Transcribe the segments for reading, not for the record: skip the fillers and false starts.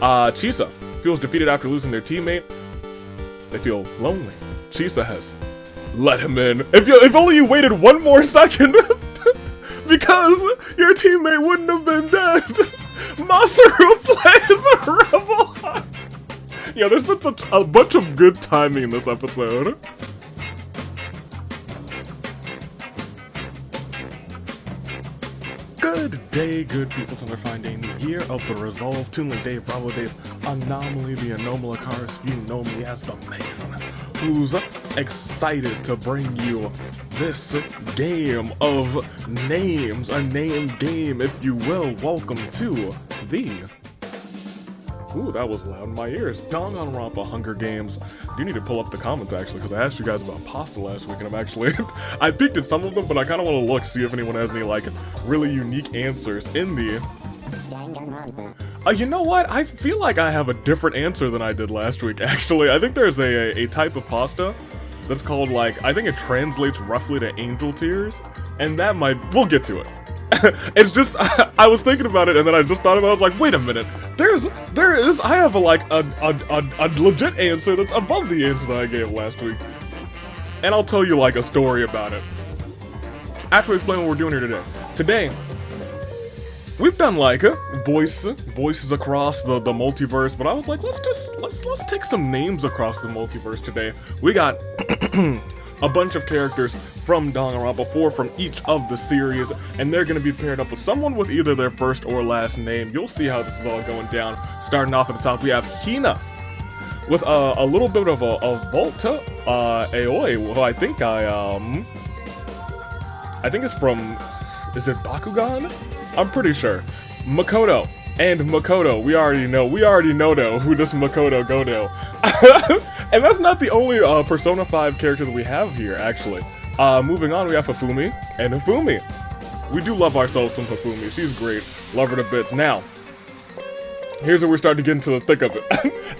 Chisa feels defeated after losing their teammate. They feel lonely. Chisa has let him in. If only you waited one more second, because your teammate wouldn't have been dead. Masaru plays a rebel. Yeah, there's been a bunch of good timing in this episode. Good day, good people. So we're finding the year of the resolve. Toonlink Dave, Bravo Dave, Anomaly, the Anomalakaris. You know me as the man who's excited to bring you this game of names, a name game, if you will. Welcome to the... Ooh, that was loud in my ears. Danganronpa Hunger Games. You need to pull up the comments, actually, because I asked you guys about pasta last week, and I'm actually... I peeked at some of them, but I kind of want to look, see if anyone has any, like, really unique answers in the... you know what? I feel like I have a different answer than I did last week, actually. I think there's a type of pasta that's called, like... I think it translates roughly to angel tears, and that might... We'll get to it. It's just, I was thinking about it, and then I just thought about it, I was like, wait a minute, I have a legit answer that's above the answer that I gave last week. And I'll tell you, like, a story about it. After we explain what we're doing here today. Today, we've done, like, voices across the multiverse, but I was like, let's take some names across the multiverse today. We got a bunch of characters from Danganronpa, 4 from each of the series, and they're going to be paired up with someone with either their first or last name. You'll see how this is all going down. Starting off at the top, we have Hina, with a little bit of a Volta, Aoi, who I think it's from, is it Bakugan? I'm pretty sure. Makoto. And Makoto, we already know though who this Makoto Godo. And that's not the only Persona 5 character that we have here, actually. Moving on, we have Hifumi and Hifumi. We do love ourselves some Hifumi. She's great. Love her to bits. Now, here's where we're starting to get into the thick of it.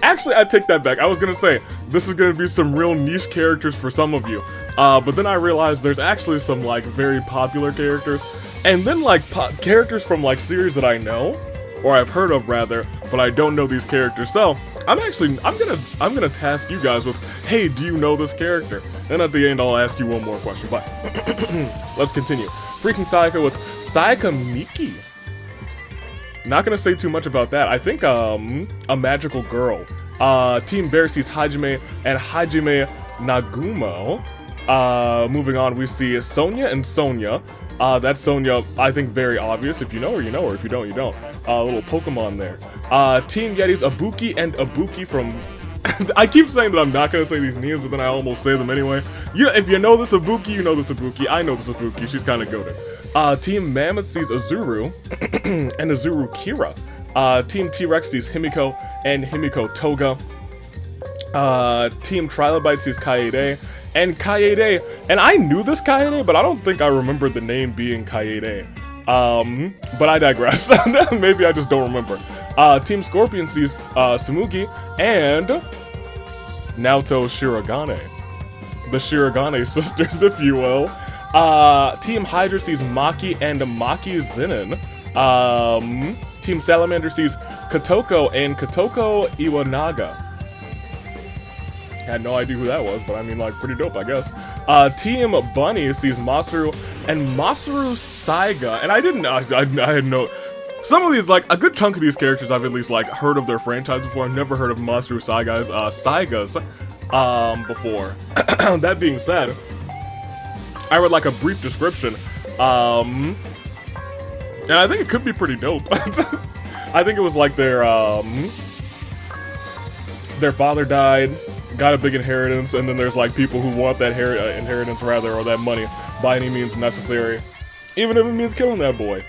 Actually, I take that back. I was gonna say, this is gonna be some real niche characters for some of you. But then I realized there's actually some, like, very popular characters. And then, like, characters from, like, series that I know, or I've heard of rather, but I don't know these characters. So I'm gonna task you guys with, hey, do you know this character? And at the end I'll ask you one more question, but let's continue. Freaking Sayaka with Sayaka Miki. Not gonna say too much about that. I think a magical girl. Team Bear sees Hajime and Hajime Nagumo. Moving on, we see Sonia and Sonia. That's Sonia, I think, very obvious. If you know her, you know her. If you don't, you don't. A little Pokemon there. Team Yeti's Ibuki and Ibuki from... I keep saying that I'm not going to say these names, but then I almost say them anyway. If you know this Ibuki, you know this Ibuki. I know this Ibuki. She's kind of goated. Team Mammoth sees Azuru and Azuru Kira. Team T-Rex sees Himiko and Himiko Toga. Team Trilobite sees Kaede and Kaede, and I knew this Kaede, but I don't think I remembered the name being Kaede. But I digress. Maybe I just don't remember. Team Scorpion sees Sumugi and Naoto Shirogane. The Shirogane sisters, if you will. Team Hydra sees Maki and Maki Zenin. Team Salamander sees Kotoko and Kotoko Iwanaga. Had no idea who that was, but I mean, like, pretty dope, I guess. Team Bunny sees Masaru and Masaru Saiga, and I had no... Some of these, like, a good chunk of these characters I've at least, like, heard of their franchise before. I've never heard of Masaru Saiga's before. That being said, I read, like, a brief description, and I think it could be pretty dope. I think it was, like, their father died, got a big inheritance, and then there's, like, people who want that inheritance, rather, or that money by any means necessary, even if it means killing that boy.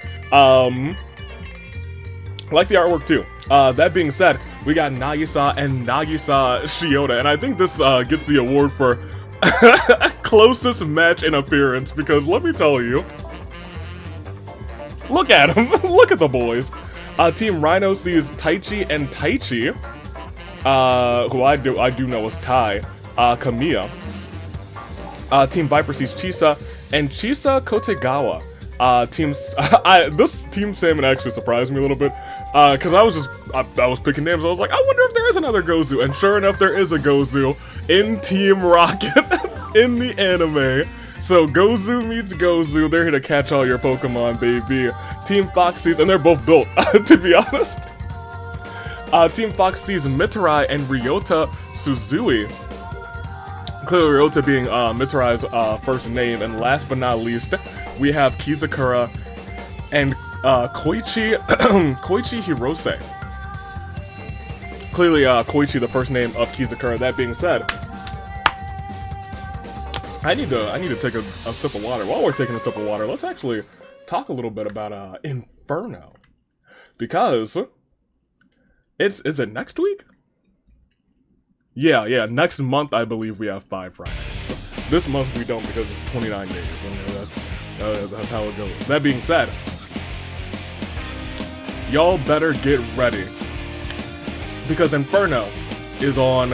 Like the artwork too. That being said, we got Nagisa and Nagisa Shiota, and I think this gets the award for closest match in appearance, because let me tell you, look at him, look at the boys. Team Rhino sees Taichi and Taichi, who I do know as Tai, Kamiya. Team Viper sees Chisa and Chisa Kotegawa. This Team Salmon actually surprised me a little bit, because I was picking names. I was like, I wonder if there is another Gozu, and sure enough, there is a Gozu in Team Rocket in the anime. So Gozu meets Gozu. They're here to catch all your Pokemon, baby. Team Fox sees, and they're both built, to be honest. Team Fox sees Mitarai and Ryota Suzui. Clearly, Ryota being Mitarai's first name, and last but not least, we have Kizakura and Koichi Koichi Hirose. Clearly, Koichi the first name of Kizakura. That being said, I need to take a sip of water. While we're taking a sip of water, let's actually talk a little bit about Inferno, because is it next week? Yeah, next month I believe we have 5 Fridays. So this month we don't, because it's 29 days, and that's how it goes. That being said, y'all better get ready, because Inferno is on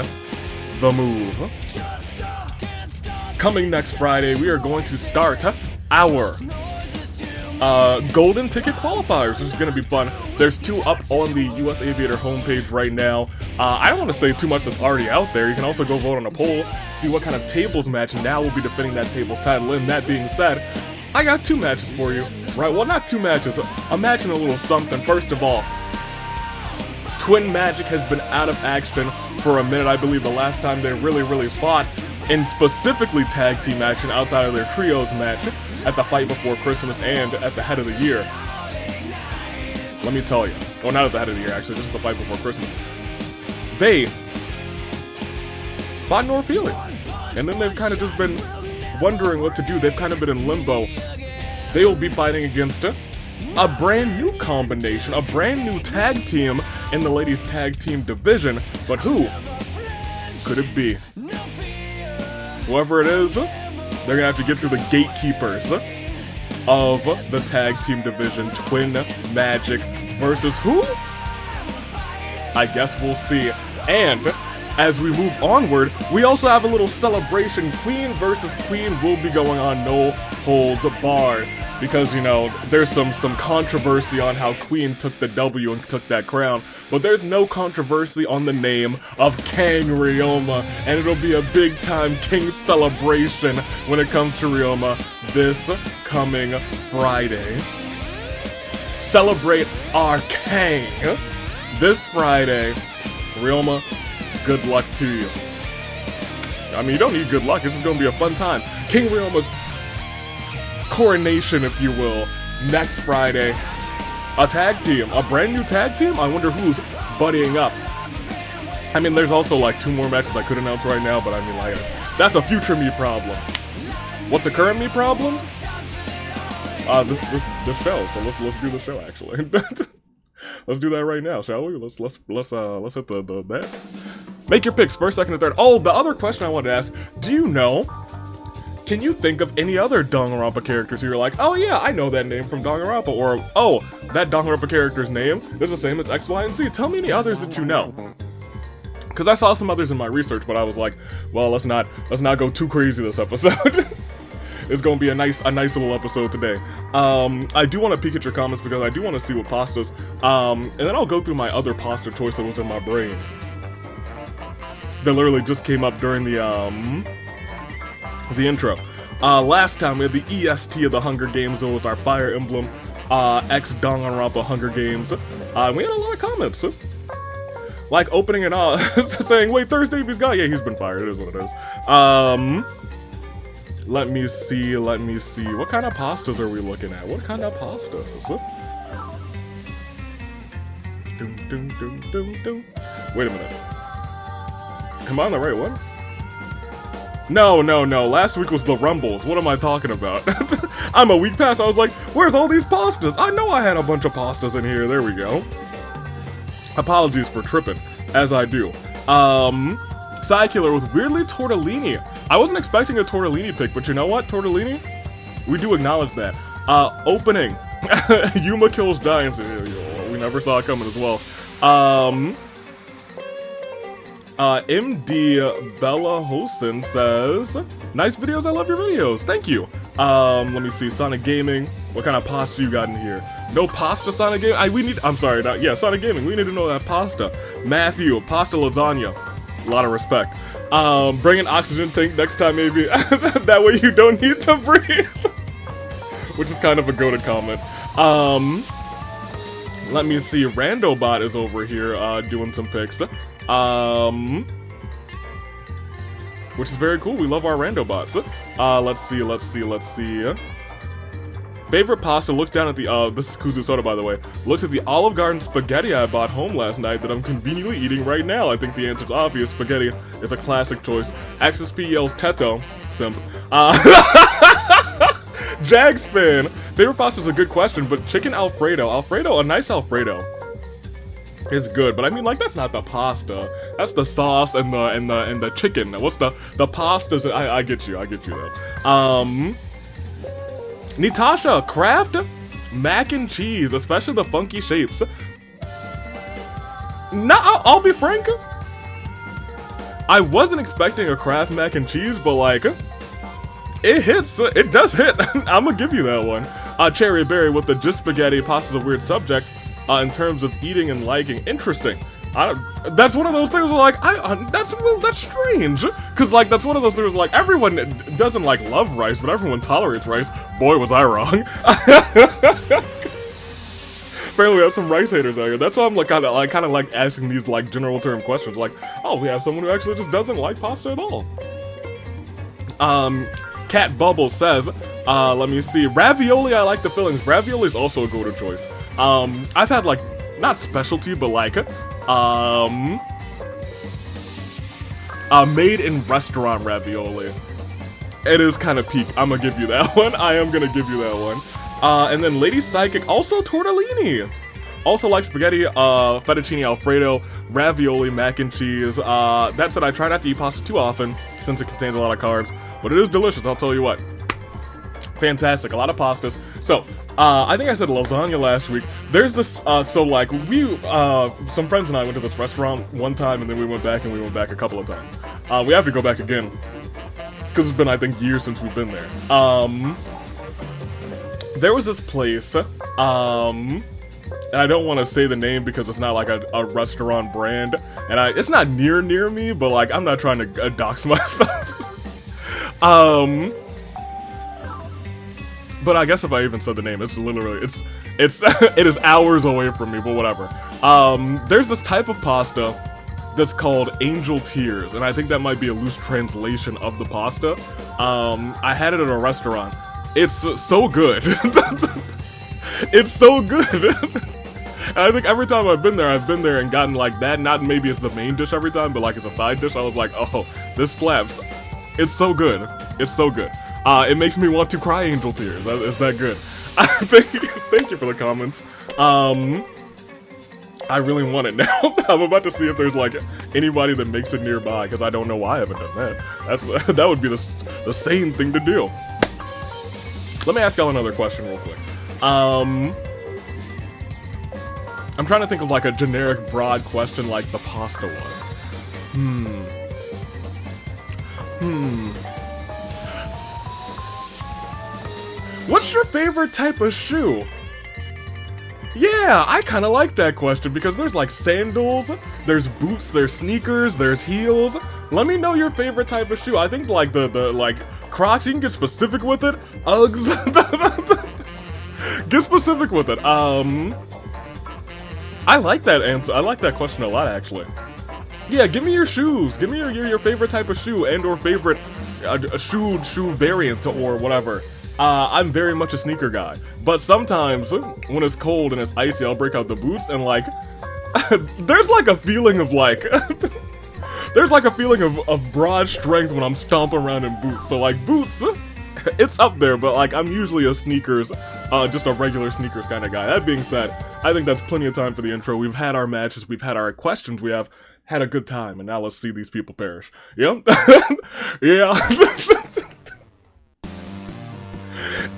the move. Coming next Friday, we are going to start our golden ticket qualifiers, which is going to be fun. There's 2 up on the US Aviator homepage right now. I don't want to say too much that's already out there. You can also go vote on a poll, see what kind of tables match now will be defending that table's title. And that being said, I got 2 matches for you, right? Well, not 2 matches. Imagine a little something. First of all, Twin Magic has been out of action for a minute. I believe the last time they really fought in specifically tag team action outside of their trios match at the Fight Before Christmas and at the Head of the Year. Let me tell you. Well, not at the Head of the Year, actually, just the Fight Before Christmas. They fought Nor Feeling, and then they've kind of just been wondering what to do. They've kind of been in limbo. They will be fighting against a brand new combination, a brand new tag team in the ladies tag team division. But who could it be? Whoever it is, they're gonna have to get through the gatekeepers of the tag team division. Twin Magic versus who? I guess we'll see. And as we move onward, we also have a little celebration. Queen versus Queen will be going on, no holds barred, because, you know, there's some controversy on how Queen took the W and took that crown, but there's no controversy on the name of Kang Ryoma, and it'll be a big time King celebration when it comes to Ryoma this coming Friday. Celebrate our Kang this Friday. Ryoma, good luck to you. I mean, you don't need good luck, it's just gonna be a fun time. King Ryoma's coronation, if you will, next Friday. A tag team, a brand new tag team? I wonder who's buddying up. I mean, there's also like 2 more matches I could announce right now, but I mean, like, that's a future me problem. What's the current me problem? This show. So let's do the show, actually. Let's do that right now, shall we? Let's hit the that. Make your picks, first, second, and third. Oh, the other question I wanted to ask: do you know? Can you think of any other Danganronpa characters who you're like, oh yeah, I know that name from Danganronpa, or oh, that Danganronpa character's name is the same as X, Y, and Z. Tell me any others that you know. Because I saw some others in my research, but I was like, well, let's not go too crazy this episode. It's gonna be a nice little episode today. I do want to peek at your comments because I do want to see what pastas. And then I'll go through my other pasta choice that was in my brain. That literally just came up during the intro. Last time we had the EST of the Hunger Games. It was our Fire Emblem X Danganronpa Hunger Games. We had a lot of comments. Like opening it up, saying, wait, Thursday he's got. Yeah, he's been fired. It is what it is. Let me see. What kind of pastas are we looking at? What kind of pastas? Wait a minute. Am I on the right one? No. Last week was the Rumbles. What am I talking about? I'm a week past. I was like, where's all these pastas? I know I had a bunch of pastas in here. There we go. Apologies for tripping, as I do. Psykiller with weirdly tortellini. I wasn't expecting a tortellini pick, but you know what? Tortellini? We do acknowledge that. Opening. Yuma kills giants. We never saw it coming as well. MD Bella Hosen says, nice videos, I love your videos. Thank you. Let me see, Sonic Gaming. What kind of pasta you got in here? No pasta, Sonic Gaming? I'm sorry, yeah, Sonic Gaming, we need to know that pasta. Matthew, pasta lasagna. A lot of respect. Bring an oxygen tank next time, maybe. That way you don't need to breathe. Which is kind of a goated comment. Let me see, Randobot is over here, doing some pics. Which is very cool, we love our Randobots. Let's see. Favorite pasta, looks down at the, this is Kuzu Soda, by the way. Looks at the Olive Garden spaghetti I bought home last night that I'm conveniently eating right now. I think the answer's obvious. Spaghetti is a classic choice. XSP yells Teto. Simp. Jagspin. Favorite pasta is a good question, but chicken Alfredo. A nice Alfredo is good, but I mean, like, that's not the pasta. That's the sauce and the chicken. What's the pastas? I get you though. Natasha, Kraft mac and cheese, especially the funky shapes. Nah, I'll be frank. I wasn't expecting a Kraft mac and cheese, but like, it hits. It does hit. I'm gonna give you that one. Cherry Berry with the just spaghetti. Pasta's a weird subject in terms of eating and liking. Interesting. That's one of those things where, like, that's strange, cause like that's one of those things where, like, everyone doesn't like love rice, but everyone tolerates rice. Boy, was I wrong. Apparently, we have some rice haters out here. That's why I'm like kind of like asking these like general term questions, like, oh, we have someone who actually just doesn't like pasta at all. Cat Bubble says, let me see, ravioli. I like the fillings. Ravioli is also a go-to choice. I've had like not specialty, but like. Made in restaurant ravioli. It is kind of peak. I'm gonna give you that one. I am gonna give you that one. And then Lady Psychic, also tortellini. Also like spaghetti, fettuccine alfredo, ravioli, mac and cheese. That said, I try not to eat pasta too often since it contains a lot of carbs, but it is delicious, I'll tell you what. Fantastic, a lot of pastas. So, I think I said lasagna last week. There's this, so like, some friends and I went to this restaurant one time, and then we went back a couple of times. We have to go back again, because it's been, I think, years since we've been there. There was this place, and I don't want to say the name because it's not like a restaurant brand, and it's not near me, but like, I'm not trying to dox myself. But I guess if I even said the name, it's literally, it is hours away from me, but whatever. There's this type of pasta that's called Angel Tears, and I think that might be a loose translation of the pasta. I had it at a restaurant. It's so good. It's so good. I think every time I've been there and gotten like that, not maybe it's the main dish every time, but like it's a side dish, I was like, oh, this slaps. It's so good. It's so good. It makes me want to cry angel tears. It's that good. Thank you for the comments. I really want it now. I'm about to see if there's like anybody that makes it nearby, because I don't know why I haven't done that. That would be the sane thing to do. Let me ask y'all another question real quick. I'm trying to think of like a generic broad question like the pasta one. What's your favorite type of shoe? Yeah, I kind of like that question because there's like sandals, there's boots, there's sneakers, there's heels. Let me know your favorite type of shoe. I think like the like Crocs, you can get specific with it. Uggs. Get specific with it. I like that answer. I like that question a lot actually. Yeah, give me your shoes. Give me your favorite type of shoe and or favorite shoe variant or whatever. I'm very much a sneaker guy, but sometimes when it's cold and it's icy, I'll break out the boots and like, there's like a feeling of like, there's like a feeling of broad strength when I'm stomping around in boots. So like boots, it's up there, but like I'm usually a sneakers, just a regular sneakers kind of guy. That being said, I think that's plenty of time for the intro. We've had our matches, we've had our questions, we have had a good time, and now let's see these people perish. Yep. Yeah.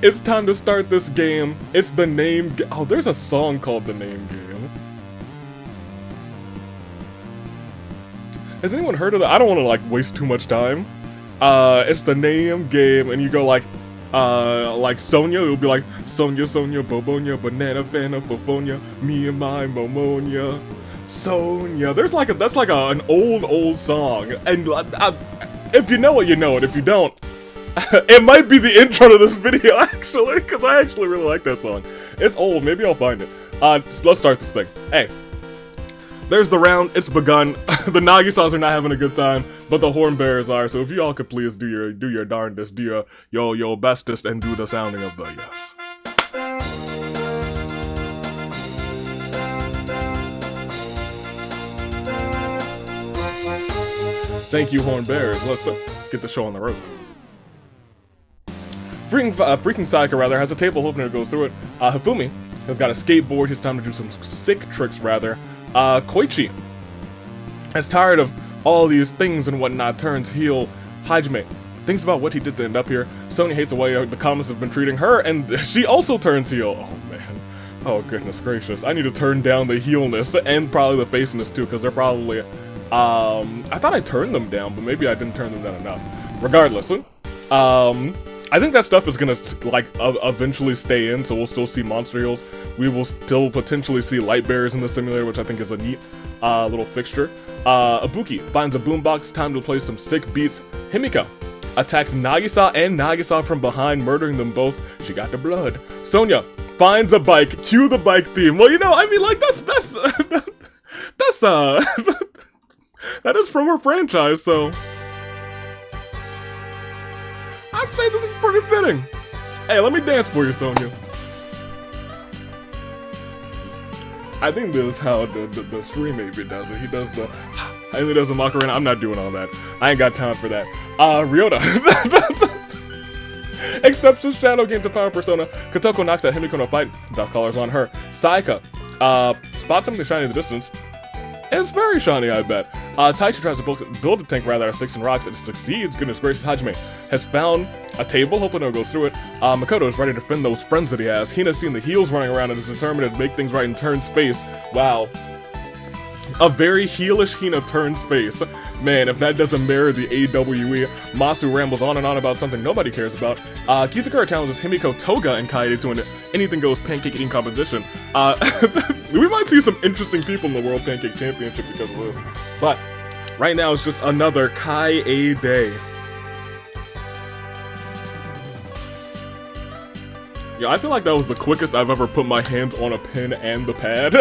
It's time to start this game. It's the name oh, there's a song called The Name Game. Has anyone heard of that? I don't want to like waste too much time. It's the name game, and you go like, Like Sonia, it would be like Sonia, Sonia, Bobonia, Banana, Banana, Fofonia, me and my Momonia, Sonia. That's like an old song, and if you know it, you know it. If you don't, it might be the intro to this video actually, because I actually really like that song. It's old, maybe I'll find it. Let's start this thing. Hey. There's the round, it's begun. The Nagisas are not having a good time, but the horn bearers are, so if you all could please do your darndest, do your bestest, and do the sounding of the yes. Thank you, horn bearers. Let's get the show on the road. Freaking Sayaka, rather, has a table opener that goes through it. Hifumi has got a skateboard. It's time to do some sick tricks, rather. Koichi is tired of all these things and whatnot, turns heel. Hajime thinks about what he did to end up here. Sonya hates the way the comments have been treating her, and she also turns heel. Oh man, oh goodness gracious. I need to turn down the heelness and probably the faceness too, because they're probably, I thought I turned them down, but maybe I didn't turn them down enough. Regardless, I think that stuff is gonna, like, eventually stay in, so we'll still see monster heels. We will still potentially see light bearers in the simulator, which I think is a neat little fixture. Ibuki finds a boombox, time to play some sick beats. Himiko attacks Nagisa and Nagisa from behind, murdering them both. She got the blood. Sonya finds a bike, cue the bike theme. Well, you know, I mean, like, that's that is from her franchise, so I'd say this is pretty fitting. Hey, let me dance for you, Sonya. I think this is how the stream maybe does it. He does the, and he does the Macarena. I'm not doing all that. I ain't got time for that. Ryota accepts his shadow, gains a power persona. Kotoko knocks at Himiko in a fight. Dust colors on her. Sayaka spots something shiny in the distance. It's very shiny, I bet. Taichi tries to build a tank rather out of sticks and rocks. It succeeds. Goodness gracious, Hajime has found a table, hoping it goes through it. Makoto is ready to defend those friends that he has. Hina's seen the heels running around and is determined to make things right and turn space. Wow. A very heelish Hina turns face. Man, if that doesn't mirror the AWE, Masu rambles on and on about something nobody cares about. Kizukura challenges Himiko, Toga, and Kaede to an anything-goes pancake eating competition. We might see some interesting people in the World Pancake Championship because of this. But right now it's just another Kaede. Yeah, I feel like that was the quickest I've ever put my hands on a pen and the pad.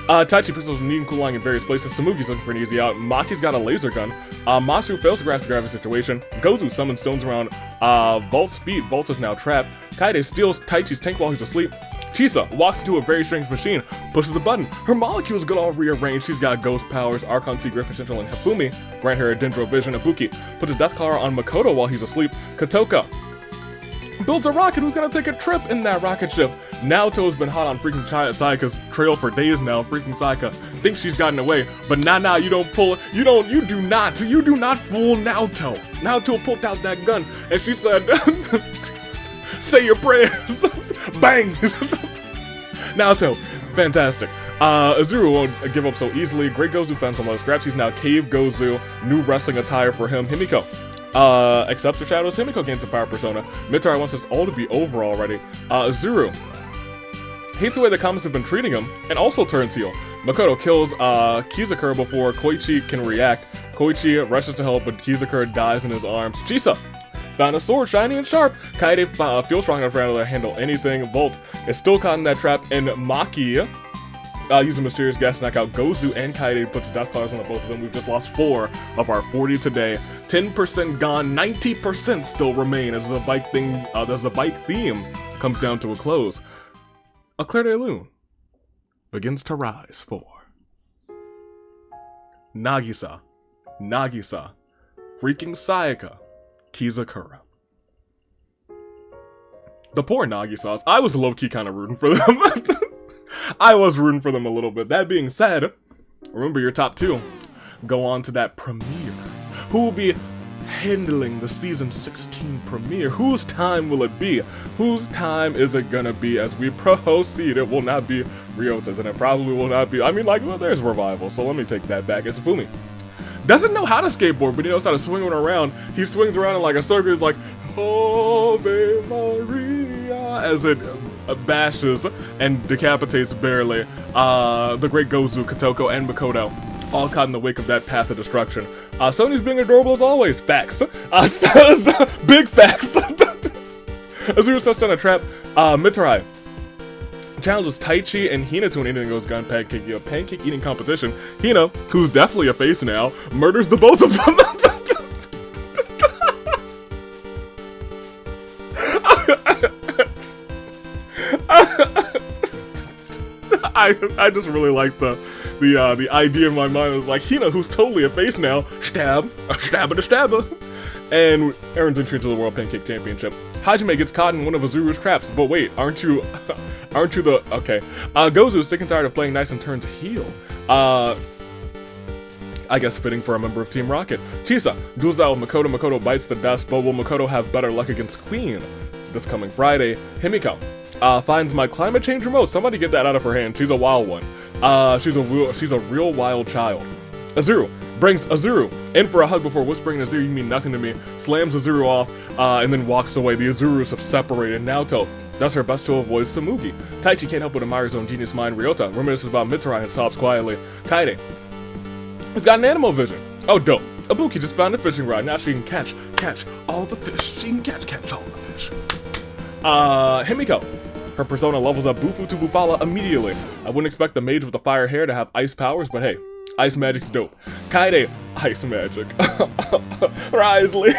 Taichi pistols neat and cooling in various places. Samugi's looking for an easy out. Maki's got a laser gun. Masu fails to grasp the gravity situation. Gozu summons stones around Volt's feet. Volt is now trapped. Kaede steals Taichi's tank while he's asleep. Chisa walks into a very strange machine, pushes a button. Her molecules get all rearranged. She's got ghost powers, Archon T, Great Potential, and Hifumi grant her a Dendro Vision. Ibuki puts a death collar on Makoto while he's asleep. Kotoka builds a rocket who's gonna take a trip in that rocket ship. Naoto's been hot on freaking Sayaka's trail for days now. Freaking Sayaka thinks she's gotten away, but nah, you do not fool Naoto. Naoto pulled out that gun, and she said, say your prayers. Bang! Naoto, fantastic. Azuru won't give up so easily. Great Gozu found some low scraps. He's now Cave Gozu. New wrestling attire for him. Himiko accepts her shadows. Himiko gains a power persona. Mitari wants this all to be over already. Azuru hates the way the comments have been treating him and also turns heel. Makoto kills Kizukura before Koichi can react. Koichi rushes to help, but Kizukura dies in his arms. Chisa found a sword, shiny and sharp. Kaede feels strong enough to handle anything. Volt is still caught in that trap, and Maki using mysterious gas to knock out Gozu and Kaede, puts death powers on both of them. We've just lost 4 of our 40 today. 10% gone, 90% still remain as the bike theme comes down to a close. A Clair de Lune begins to rise for Nagisa, freaking Sayaka, Kizukura. The poor Nagisas. I was low-key kind of rooting for them. I was rooting for them a little bit. That being said, remember your top 2. Go on to that premiere. Who will be handling the season 16 premiere? Whose time will it be? Whose time is it gonna be as we proceed? It will not be Ryota's, and it probably will not be, I mean, like, well, there's Revival, so let me take that back. It's Fumi. Doesn't know how to skateboard, but he knows how to swing it around. He swings around in like a circle. He's like, Ave Maria, as it bashes and decapitates barely the great Gozu, Kotoko, and Makoto, all caught in the wake of that path of destruction. Sony's being adorable as always. Facts. Big facts. Azuru sets down a trap. Mitarai challenges Taichi and Hina to an Anything Goes Gun pancake eating competition. Hina, who's definitely a face now, murders the both of them. I just really like the idea in my mind. Is like, Hina, who's totally a face now, stabber to stabber. And Aaron's entry into the World Pancake Championship. Hajime gets caught in one of Azuru's traps, but wait, aren't you the, okay. Gozu's sick and tired of playing nice and turns heel. I guess fitting for a member of Team Rocket. Chisa duels out with Makoto. Makoto bites the dust, but will Makoto have better luck against Queen this coming Friday? Himiko finds my climate change remote. Somebody get that out of her hand. She's a wild one. She's a real wild child. Azuru brings Azuru in for a hug before whispering, Azuru, you mean nothing to me, slams Azuru off, and then walks away. The Azurus have separated. Naoto does her best to avoid Samugi. Taichi can't help but admire his own genius mind. Ryota reminisces about Mitarai and sobs quietly. Kaede has got an animal vision. Oh, dope. Ibuki just found a fishing rod. Now she can catch all the fish. She can catch all the fish. Himiko. Her persona levels up Bufu to Bufala immediately. I wouldn't expect the mage with the fire hair to have ice powers, but hey, ice magic's dope. Kaede, ice magic. Risley.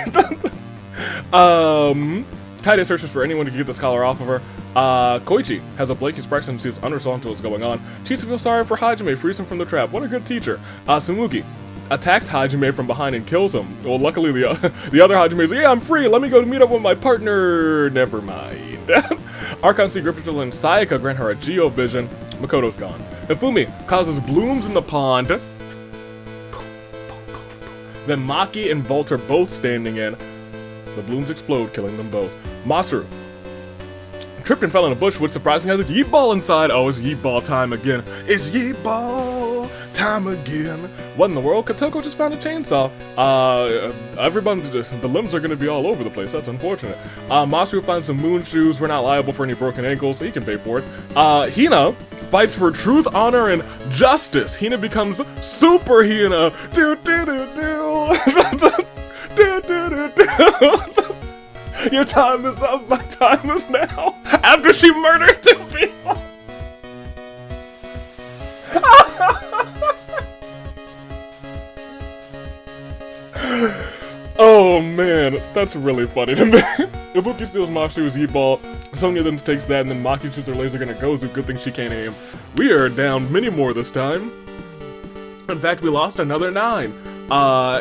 Kaede searches for anyone to get this collar off of her. Koichi has a blank expression and seems unresponsive to what's going on. Chisa feels sorry for Hajime, frees him from the trap. What a good teacher. Sumugi attacks Hajime from behind and kills him. Well, luckily the other Hajime is like, yeah, I'm free, let me go meet up with my partner. Never mind. Archon Sea Griptrill and Sayaka grant her a Geo Vision. Makoto's gone. Ifumi causes blooms in the pond. Then Maki and Volt are both standing in. The blooms explode, killing them both. Masaru tripped and fell in a bush, which surprisingly has a yeet ball inside. Oh, it's yeet ball time again. It's yeet ball time again. What in the world? Kotoko just found a chainsaw. The limbs are gonna be all over the place. That's unfortunate. Masaru finds some moon shoes. We're not liable for any broken ankles, so he can pay for it. Hina fights for truth, honor, and justice. Hina becomes Super Hina. Do do do do. Do do do do. Your time is up, my time is now. After she murdered 2 people. Oh man, that's really funny to me. Ibuki steals Masuru's E-ball. Sonya then takes that, and then Maki shoots her laser gun at Gozu. Good thing she can't aim. We are down many more this time. In fact, we lost another 9.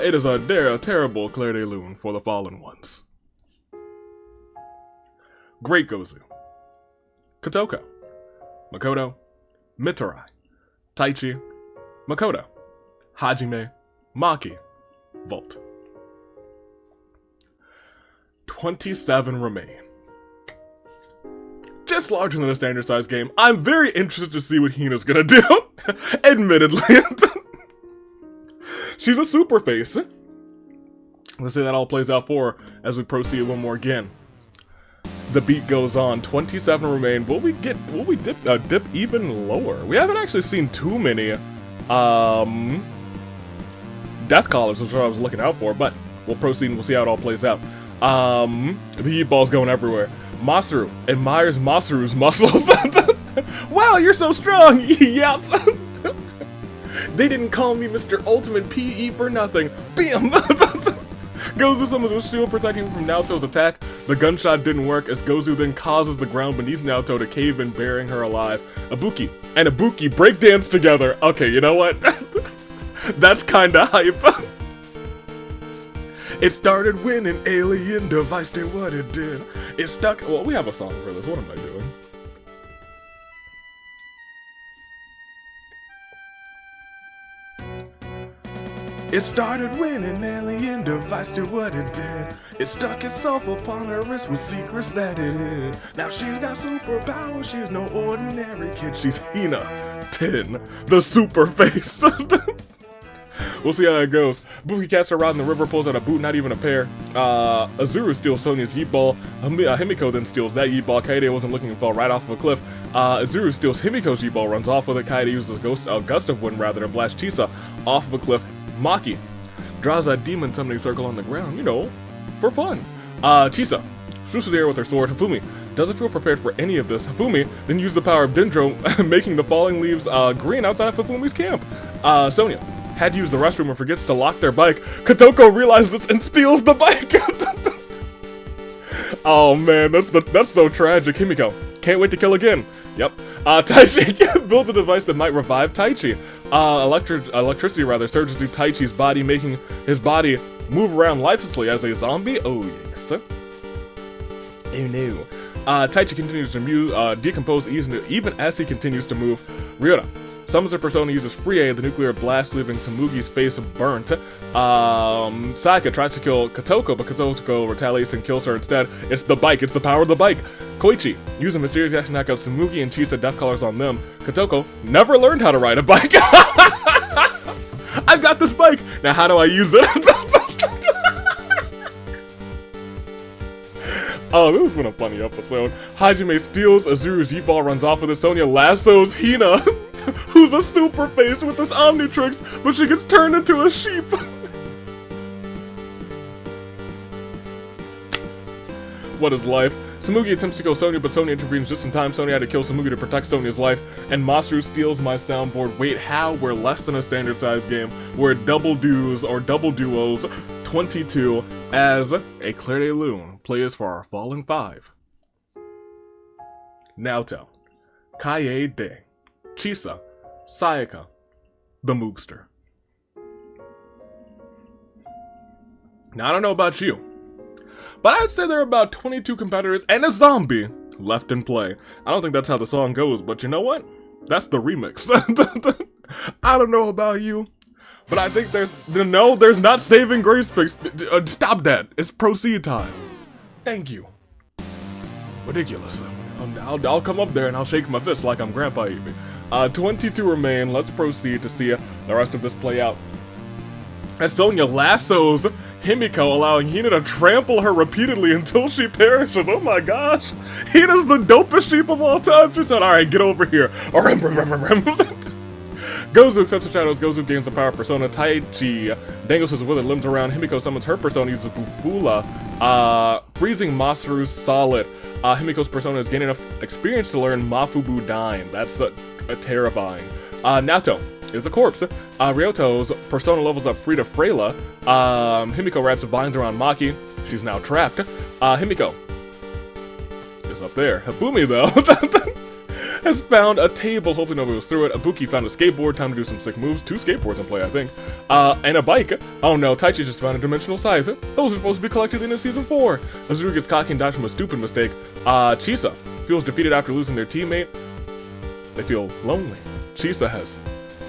It is a terrible Clair de Lune for the fallen ones. Great Gozu, Kotoko, Makoto, Mitarai, Taichi, Makoto, Hajime, Maki, Volt. 27 remain. Just larger than a standard size game. I'm very interested to see what Hina's gonna do. Admittedly. She's a super face. Let's see how that all plays out for her as we proceed one more again. The beat goes on. 27 remain. Will we dip even lower? We haven't actually seen too many death collars, which is what I was looking out for, but we'll proceed and we'll see how it all plays out. The heat ball's going everywhere. Masaru admires Masaru's muscles. Wow, you're so strong. Yep. They didn't call me Mr. Ultimate PE for nothing. Bam! Gozu summons a shield protecting him from Naoto's attack. The gunshot didn't work as Gozu then causes the ground beneath Naoto to cave in, burying her alive. Ibuki and Ibuki breakdance together. Okay, you know what? That's kinda hype. It started when an alien device did what it did. It stuck. Well, we have a song for this. What am I doing? It started when an alien device did what it did. It stuck itself upon her wrist with secrets that it hid. Now she's got superpowers, she's no ordinary kid. She's Hina 10, the super face. We'll see how that goes. Buki casts a rod in the river, pulls out a boot, not even a pair. Azuru steals Sonya's yeet ball. Himiko then steals that yeet ball. Kaede wasn't looking and fell right off of a cliff. Azuru steals Himiko's yeet ball, runs off with it. Kaede uses a gust of wind rather to blast Chisa off of a cliff. Maki draws a demon summoning circle on the ground, you know, for fun. Chisa swooshes the air with her sword. Hifumi doesn't feel prepared for any of this. Hifumi then used the power of Dendro, making the falling leaves green outside of Hifumi's camp. Sonya had to use the restroom and forgets to lock their bike. Kotoko realizes this and steals the bike. Oh man, that's so tragic. Himiko can't wait to kill again. Yep. Taichi builds a device that might revive Taichi. Electricity rather surges through Taichi's body, making his body move around lifelessly as a zombie. Oh yikes. Oh no. Taichi continues to decompose even as he continues to move. Ryota summons her persona, uses Free A, the nuclear blast, leaving Samugi's face burnt. Sayaka tries to kill Kotoko, but Kotoko retaliates and kills her instead. It's the bike, it's the power of the bike. Koichi uses a mysterious action to knock out Samugi and Chisa death collars on them. Kotoko never learned how to ride a bike. I've got this bike! Now how do I use it? Oh, this has been a funny episode. Hajime steals Azuru's yeet ball, runs off with it. Sonya lassos Hina, who's a super face with this Omnitrix, but she gets turned into a sheep. What is life? Samugi attempts to kill Sonya, but Sonya intervenes just in time. Sonya had to kill Samugi to protect Sonya's life, and Masaru steals my soundboard. Wait, how? We're less than a standard size game. We're double duos or double duos. 22 as a Claire de Lune plays for our Fallen 5. Naoto, Kaede, Chisa, Sayaka, the Moogster. Now I don't know about you, but I'd say there are about 22 competitors and a zombie left in play. I don't think that's how the song goes, but you know what? That's the remix. I don't know about you, but I think there's not saving grace picks. Stop that. It's proceed time. Thank you. Ridiculous. I'll come up there and I'll shake my fist like I'm Grandpa Evie. 22 remain. Let's proceed to see the rest of this play out. As Sonya lassos Himiko, allowing Hina to trample her repeatedly until she perishes. Oh my gosh. Hina's the dopest sheep of all time. She said, alright, get over here. Gozu accepts the shadows. Gozu gains the power of persona. Taichi dangles his withered limbs around. Himiko summons her persona, uses Bufula, freezing Masaru's solid. Himiko's persona is gaining enough experience to learn Mafubu Dine. That's terrifying. Naoto is a corpse. Ryoto's persona levels up free to Freyla. Himiko wraps the vines around Maki. She's now trapped. Himiko is up there. Hifumi, though, has found a table. Hopefully nobody was through it. Ibuki found a skateboard. Time to do some sick moves. 2 skateboards in play, I think. And a bike. Oh no, Taichi just found a dimensional scythe. Those are supposed to be collected in Season 4. Azuru gets cocky and dodged from a stupid mistake. Chisa feels defeated after losing their teammate. They feel lonely. Chisa has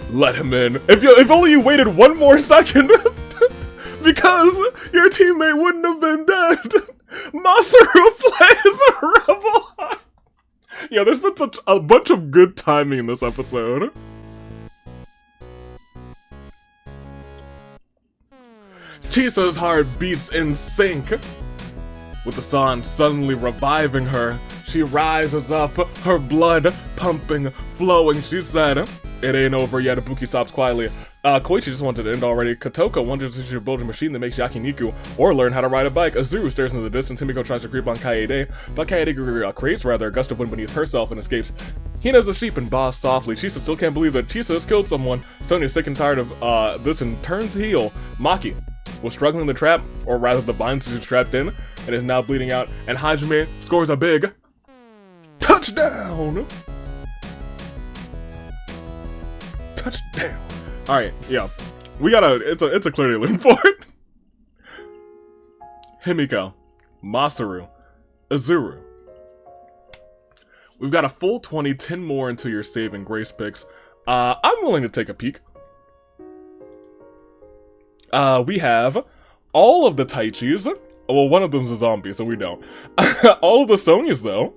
let him in. If only you waited one more second, because your teammate wouldn't have been dead. Masaru plays a rebel. Yeah, there's been such a bunch of good timing in this episode. Chisa's heart beats in sync with the sun suddenly reviving her. She rises up, her blood pumping, flowing. She said, "It ain't over yet." Ibuki sobs quietly. Koichi just wanted to end already. Kotoko wonders if she should build a machine that makes yakiniku or learn how to ride a bike. Azuru stares into the distance. Himiko tries to creep on Kaede, but Kaede creates a gust of wind beneath herself and escapes. Hina's a sheep and bows softly. Chisa still can't believe that Chisa has killed someone. Sonya's sick and tired of this and turns heel. Maki was struggling in the trap, or rather the binds she's trapped in, and is now bleeding out. And Hajime scores a big touchdown! Touchdown! Alright, yeah. We gotta, it's a clearly link for it. Himiko, Masaru, Azuru. We've got a full 20, 10 more until your saving grace picks. I'm willing to take a peek. We have all of the Taichis. Well, one of them's a zombie, so we don't. All of the Sonyas, though.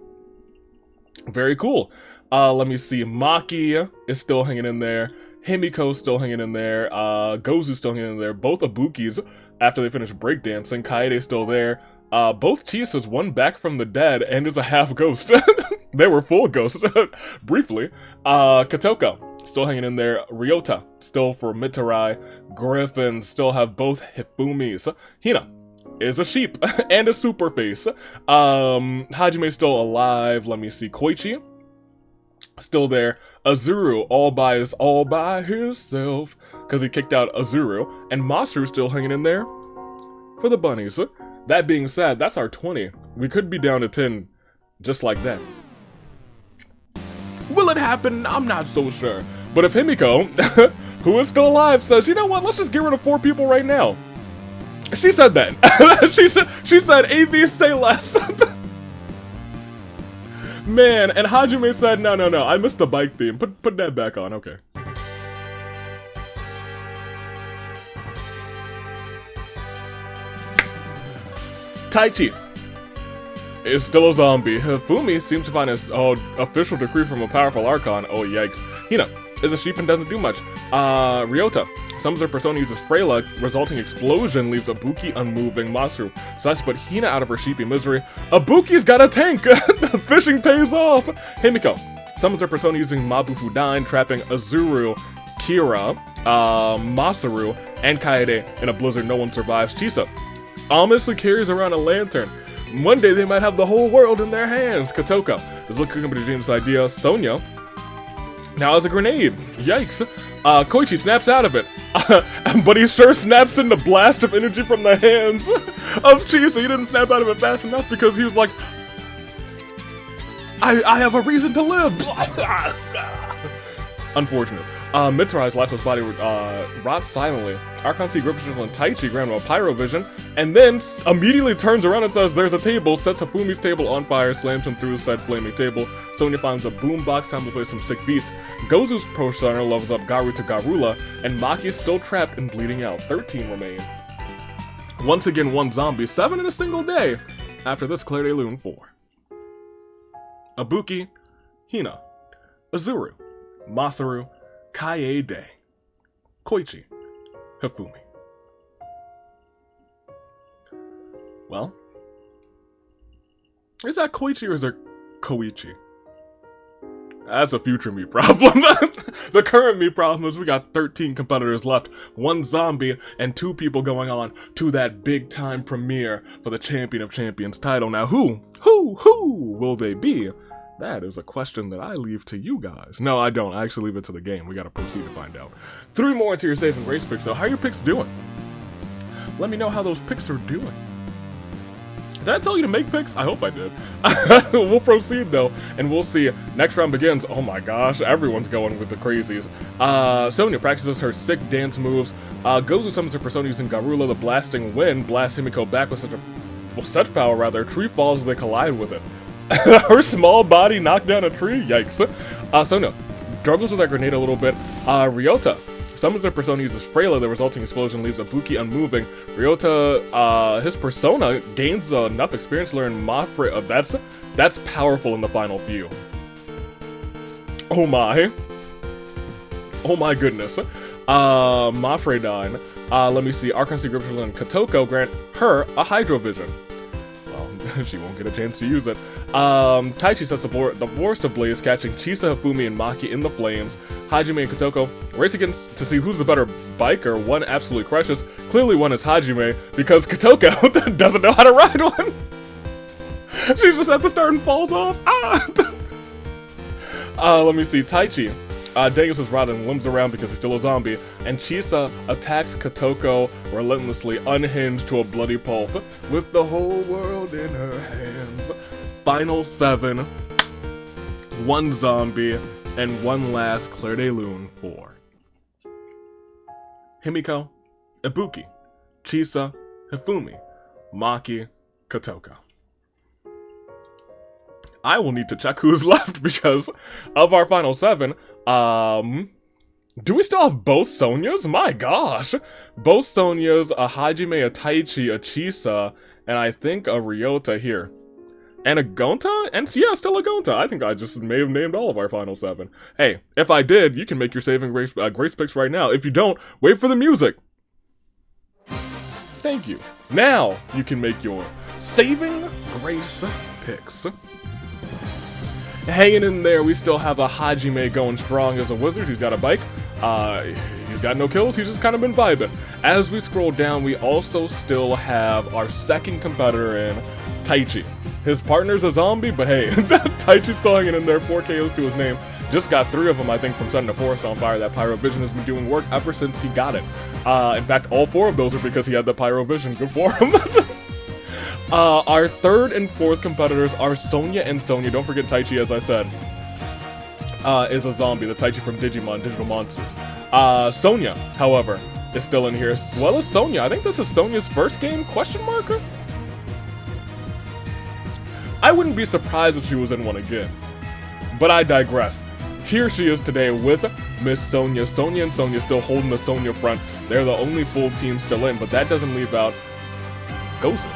Very cool. Let me see. Maki is still hanging in there. Himiko still hanging in there. Gozu still hanging in there. Both Ibukis after they finish breakdancing. Kaede still there. Both Chisas, one back from the dead and is a half ghost. They were full ghost, briefly. Kotoko, still hanging in there. Ryota, still for Mitarai. Griffin, still have both Hifumis. Hina is a sheep and a super face. Hajime still alive. Let me see. Koichi, still there. Azuru, all by himself, because he kicked out Azuru. And Masaru still hanging in there for the bunnies. That being said, that's our 20. We could be down to 10 just like that. Will it happen? I'm not so sure. But if Himiko, who is still alive, says, you know what, let's just get rid of 4 people right now. She said that. she said, AV, say less. Man, and Hajime said, no, I missed the bike theme. Put that back on, okay. Taichi is still a zombie. Hifumi seems to find his official decree from a powerful archon. Oh, yikes. Hina is a sheep and doesn't do much. Ryota summons her persona, uses Freyla, resulting explosion leaves Ibuki unmoving. Masaru decides to put Hina out of her sheepy misery. Ibuki's got a tank! The fishing pays off! Himiko summons her persona using Mabu Fudan, trapping Azuru, Kira, Masaru, and Kaede in a blizzard. No one survives. Chisa ominously carries around a lantern. One day they might have the whole world in their hands. Kotoko is looking up at a genius idea. Sonia now has a grenade. Yikes. Koichi snaps out of it. But he sure snaps in the blast of energy from the hands of Chisa. He didn't snap out of it fast enough because he was like, I have a reason to live. Unfortunate. Mitarai's lifeless body rots silently. Archon sees Griffin and Taichi grant him a pyro vision, and then immediately turns around and says, there's a table, sets Hifumi's table on fire, slams him through said flaming table. Sonia finds a boombox, time to play some sick beats. Gozu's persona levels up Garu to Garula, and Maki is still trapped and bleeding out. 13 remain. Once again, 1 zombie, 7 in a single day. After this, Claire de Lune 4. Ibuki, Hina, Azuru, Masaru, Kaede, Koichi, Hifumi. Well, is that Koichi or is it Koichi? That's a future me problem. The current me problem is we got 13 competitors left, 1 zombie, and 2 people going on to that big time premiere for the Champion of Champions title. Now who will they be? That is a question that I leave to you guys. No, I don't. I actually leave it to the game. We gotta proceed to find out. 3 more into your save and race picks, though. How are your picks doing? Let me know how those picks are doing. Did I tell you to make picks? I hope I did. We'll proceed, though, and we'll see. Next round begins. Oh my gosh, everyone's going with the crazies. Sonia practices her sick dance moves. Gozu summons her persona using Garula. The blasting wind blasts Himiko back with such power, rather. A tree falls as they collide with it. Her small body knocked down a tree? Yikes. Sonia struggles with that grenade a little bit. Ryota summons her persona, uses Freyla. The resulting explosion leaves Ibuki unmoving. Ryota, his persona gains enough experience to learn Mafre. That's powerful in the final few. Oh my goodness. Mafredine. Let me see. Archon Griffin and Kotoko grant her a Hydro Vision. She won't get a chance to use it. Taichi sets the forest ablaze, catching Chisa, Hifumi, and Maki in the flames. Hajime and Kotoko race against to see who's the better biker. One absolutely crushes. Clearly one is Hajime, because Kotoko doesn't know how to ride one. She's just at the start and falls off. Let me see. Taichi dangles his rod and limps around because he's still a zombie, and Chisa attacks Kotoko relentlessly, unhinged to a bloody pulp, with the whole world in her hands. Final 7, 1 zombie, and 1 last Claire de Lune 4. Himiko, Ibuki, Chisa, Hifumi, Maki, Kotoko. I will need to check who's left because of our final 7. Do we still have both Sonias? My gosh! Both Sonias, a Hajime, a Taichi, a Chisa, and I think a Ryota here. And a Gonta? And yeah, still a Gonta. I think I just may have named all of our final 7. Hey, if I did, you can make your saving grace picks right now. If you don't, wait for the music. Thank you. Now, you can make your saving grace picks. Hanging in there, we still have a Hajime going strong as a wizard. He's got a bike. He's got no kills. He's just kind of been vibing. As we scroll down, we also still have our second competitor in Taichi. His partner's a zombie, but hey, Taichi's still hanging in there. 4 KOs to his name. Just got 3 of them, I think, from setting the forest on fire. That Pyro Vision has been doing work ever since he got it. In fact, all 4 of those are because he had the Pyro Vision. Good for him. Our third and fourth competitors are Sonya and Sonya. Don't forget Taichi, as I said, is a zombie. The Taichi from Digimon, Digital Monsters. Sonya, however, is still in here, as well as Sonya. I think this is Sonya's first game, question mark? I wouldn't be surprised if she was in one again. But I digress. Here she is today with Miss Sonya. Sonya and Sonya still holding the Sonya front. They're the only full team still in, but that doesn't leave out Gozu.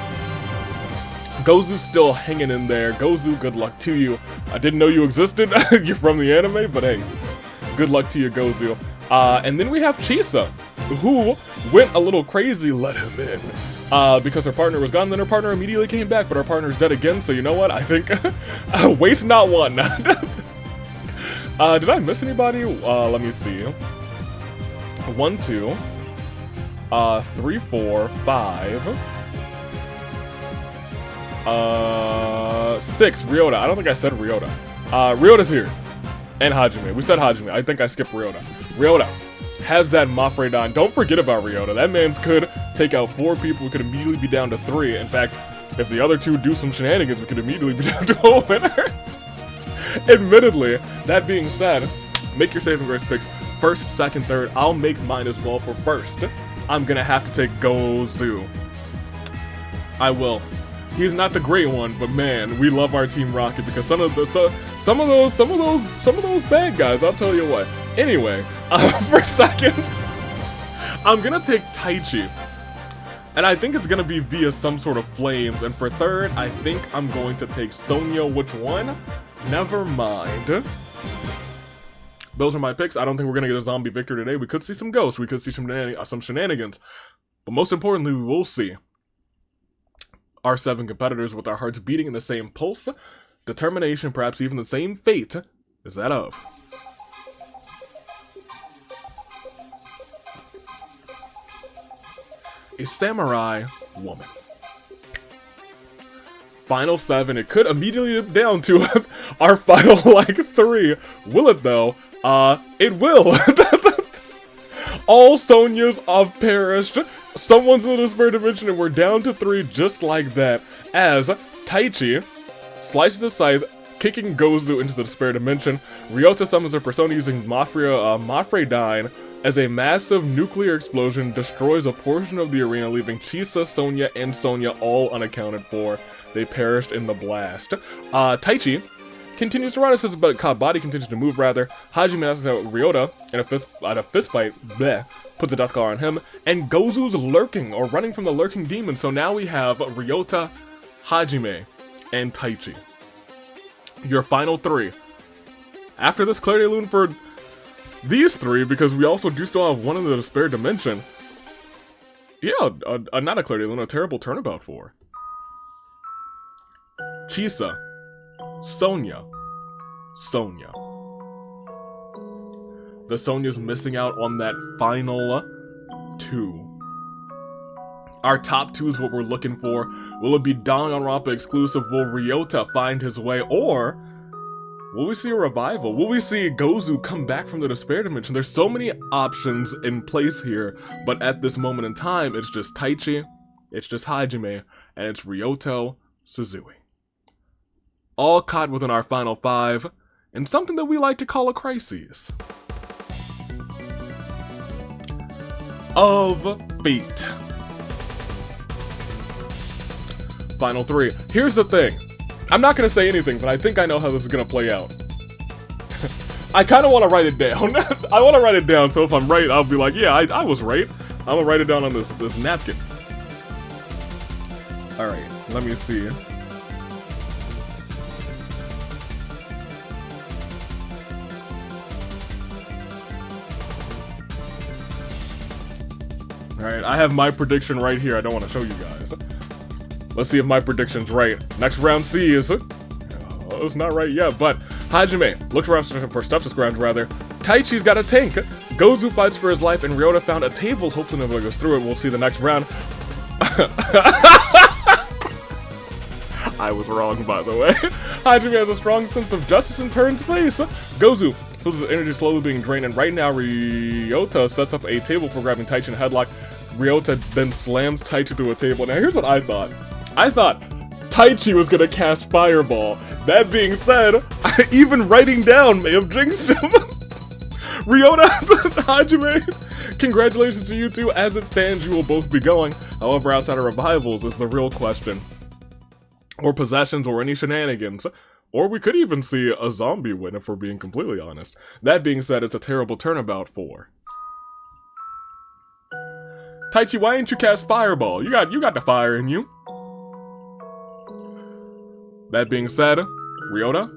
Gozu's still hanging in there. Gozu, good luck to you. I didn't know you existed. You're from the anime, but hey, good luck to you, Gozu. And then we have Chisa, who went a little crazy, let him in. Because her partner was gone, then her partner immediately came back, but her partner's dead again, so you know what? I think, waste not one. Did I miss anybody? Let me see. 1, 2, 3, 4, 5, 6, Ryota. I don't think I said Ryota. Ryota's here. And Hajime. We said Hajime. I think I skipped Ryota. Ryota has that Mafredan. Don't forget about Ryota. That man's could take out 4 people. We could immediately be down to 3. In fact, if the other 2 do some shenanigans, we could immediately be down to a winner. Admittedly, that being said, make your saving grace picks first, second, third. I'll make mine as well for first. I'm gonna have to take Gozu. I will. He's not the great one, but man, we love our Team Rocket because some of those bad guys. I'll tell you what. Anyway, for second, I'm gonna take Taichi, and I think it's gonna be via some sort of flames. And for third, I think I'm going to take Sonya. Which one? Never mind. Those are my picks. I don't think we're gonna get a zombie victor today. We could see some ghosts. We could see some shenanigans. But most importantly, we will see our 7 competitors with our hearts beating in the same pulse, determination, perhaps even the same fate as that of a samurai woman. Final 7. It could immediately dip down to our final, 3. Will it, though? It will. All Sonyas have perished. Someone's in the despair dimension, and we're down to 3 just like that. As Taichi slices a scythe, kicking Gozu into the despair dimension. Ryota summons her persona using Mafredyne as a massive nuclear explosion destroys a portion of the arena, leaving Chisa, Sonya, and Sonya all unaccounted for. They perished in the blast. Taichi continues to run as his body continues to move, rather. Hajime knocks out Ryota in a fist fight, puts a death claw on him, and Gozu's lurking, or running from the lurking demon. So now we have Ryota, Hajime, and Taichi. Your final 3. After this Clarity Lune for these 3, because we also do still have one in the despair dimension. Yeah, not a Clarity Lune, a terrible turnabout for Chisa, Sonya. The Sonya's missing out on that final 2. Our top 2 is what we're looking for. Will it be Danganronpa exclusive? Will Ryota find his way? Or will we see a revival? Will we see Gozu come back from the despair dimension? There's so many options in place here, but at this moment in time, it's just Taichi, it's just Hajime, and it's Ryoto Suzui. All caught within our final 5, and something that we like to call a crisis of fate. Final 3. Here's the thing. I'm not gonna say anything, but I think I know how this is gonna play out. I kind of want to write it down. I want to write it down, so if I'm right, I'll be like, yeah, I was right. I'm gonna write it down on this napkin. Alright, let me see. Alright, I have my prediction right here. I don't want to show you guys. Let's see if my prediction's right. Next round C is... Oh, it's not right yet, but Hajime looked around for stuff to scrounge, rather. Taichi's got a tank. Gozu fights for his life, and Ryota found a table. Hopefully nobody goes through it. We'll see the next round. I was wrong, by the way. Hajime has a strong sense of justice and turns face. Gozu feels his energy slowly being drained, and right now Ryota sets up a table for grabbing Taichi in a headlock. Ryota then slams Taichi through a table. Now here's what I thought. I thought Taichi was gonna cast Fireball. That being said, even writing down may have jinxed him. Ryota, Hajime, congratulations to you two. As it stands, you will both be going. However, outside of revivals is the real question. Or possessions or any shenanigans. Or we could even see a zombie win if we're being completely honest. That being said, it's a terrible turnabout for Taichi. Why didn't you cast Fireball? You got the fire in you. That being said, Ryota,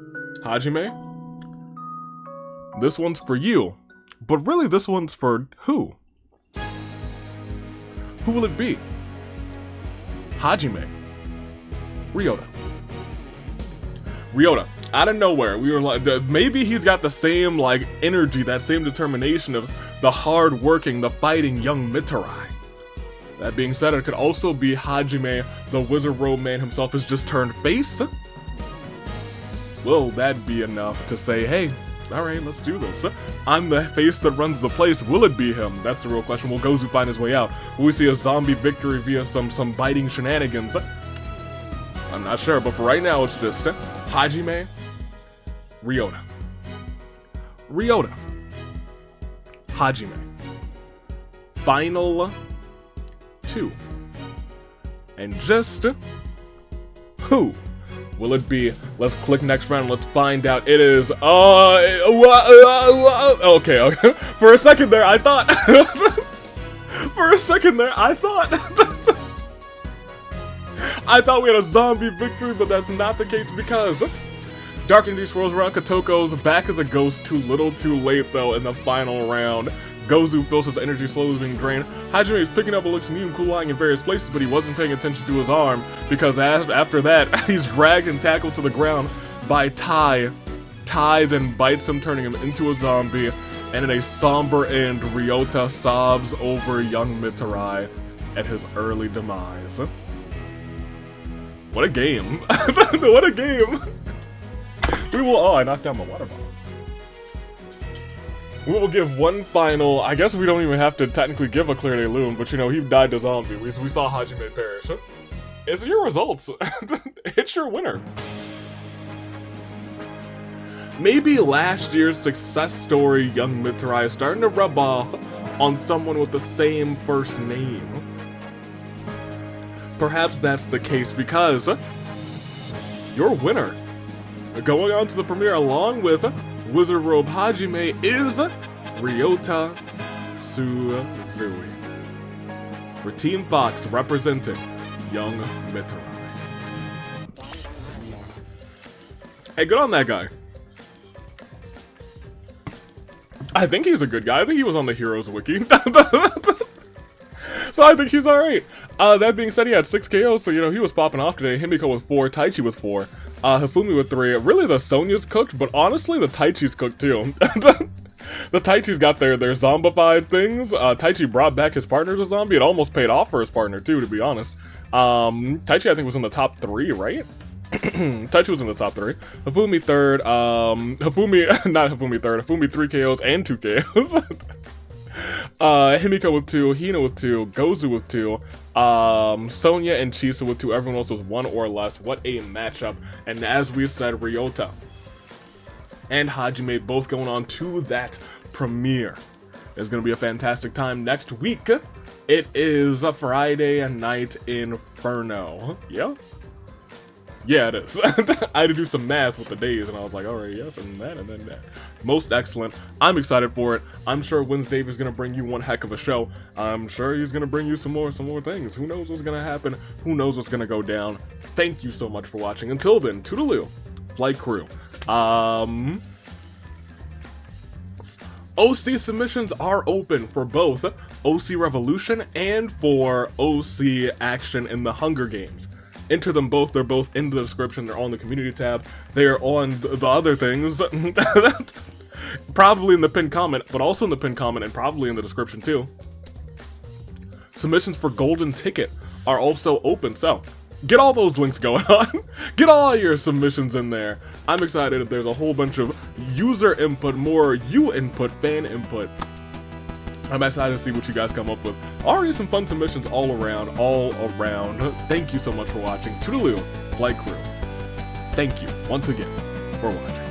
Hajime, this one's for you. But really, this one's for who? Who will it be? Hajime. Ryota. Ryota, out of nowhere, we were like, maybe he's got the same, like, energy, that same determination of the hard-working, the fighting young Mitarai. That being said, it could also be Hajime, the wizard robe man himself, has just turned face. Will that be enough to say, hey, alright, let's do this. I'm the face that runs the place. Will it be him? That's the real question. Will Gozu find his way out? Will we see a zombie victory via some biting shenanigans? I'm not sure, but for right now, it's just Hajime, Ryota. Ryota. Hajime. Final 2. And just who will it be? Let's click next round. Let's find out. It is okay. For a second there, I thought. I thought we had a zombie victory, but that's not the case because Dark Energy swirls around Kotoko's back as a ghost. Too little, too late though. In the final round, Gozu feels his energy slowly being drained. Hajime is picking up what looks new and cool lying in various places, but he wasn't paying attention to his arm because after that, he's dragged and tackled to the ground by Tai. Tai then bites him, turning him into a zombie, and in a somber end, Ryota sobs over young Mitarai at his early demise. What a game. What a game. We will, I knocked down my water bottle. We will give one final, I guess we don't even have to technically give a Clear Day Loon, but you know, he died to zombie. We saw Hajime perish. It's your results. It's your winner. Maybe last year's success story, young Mitarai, is starting to rub off on someone with the same first name. Perhaps that's the case because your winner, going on to the premiere along with Wizard Robe Hajime, is Ryota Suzui. For Team Fox, representing young Mitarai. Hey, good on that guy. I think he's a good guy. I think he was on the Heroes Wiki. So I think he's alright. That being said, he had 6 KOs, so you know, he was popping off today. Himiko with 4, Taichi with 4, Hifumi with 3. Really, the Sonya's cooked, but honestly, the Taichi's cooked too. The Taichi's got their zombified things. Taichi brought back his partner as a zombie. It almost paid off for his partner too, to be honest. Taichi, I think, was in the top 3, right? Taichi was in the top 3. Hifumi third. Hifumi 3 KOs and 2 KOs. Himiko with 2, Hina with 2, Gozu with 2, Sonya and Chisa with 2, everyone else with 1 or less. What a matchup. And as we said, Ryota and Hajime both going on to that premiere. It's going to be a fantastic time next week. It is a Friday Night Inferno. Yeah? Yeah, it is. I had to do some math with the days, and I was like, alright, yes, and then that. Most excellent. I'm excited for it. I'm sure Wednesday is going to bring you one heck of a show. I'm sure he's going to bring you some more things. Who knows what's going to happen? Who knows what's going to go down? Thank you so much for watching. Until then, toodaloo, flight crew. OC submissions are open for both OC Revolution and for OC Action in the Hunger Games. Enter them both, they're both in the description, they're on the community tab, they are on the other things, probably in the pinned comment, but also in the pinned comment and probably in the description too. Submissions for Golden Ticket are also open, so get all those links going on. Get all your submissions in there. I'm excited that there's a whole bunch of user input, more you input, fan input. I'm excited to see what you guys come up with. Already some fun submissions all around, Thank you so much for watching. Toodaloo, Flight Crew. Thank you once again for watching.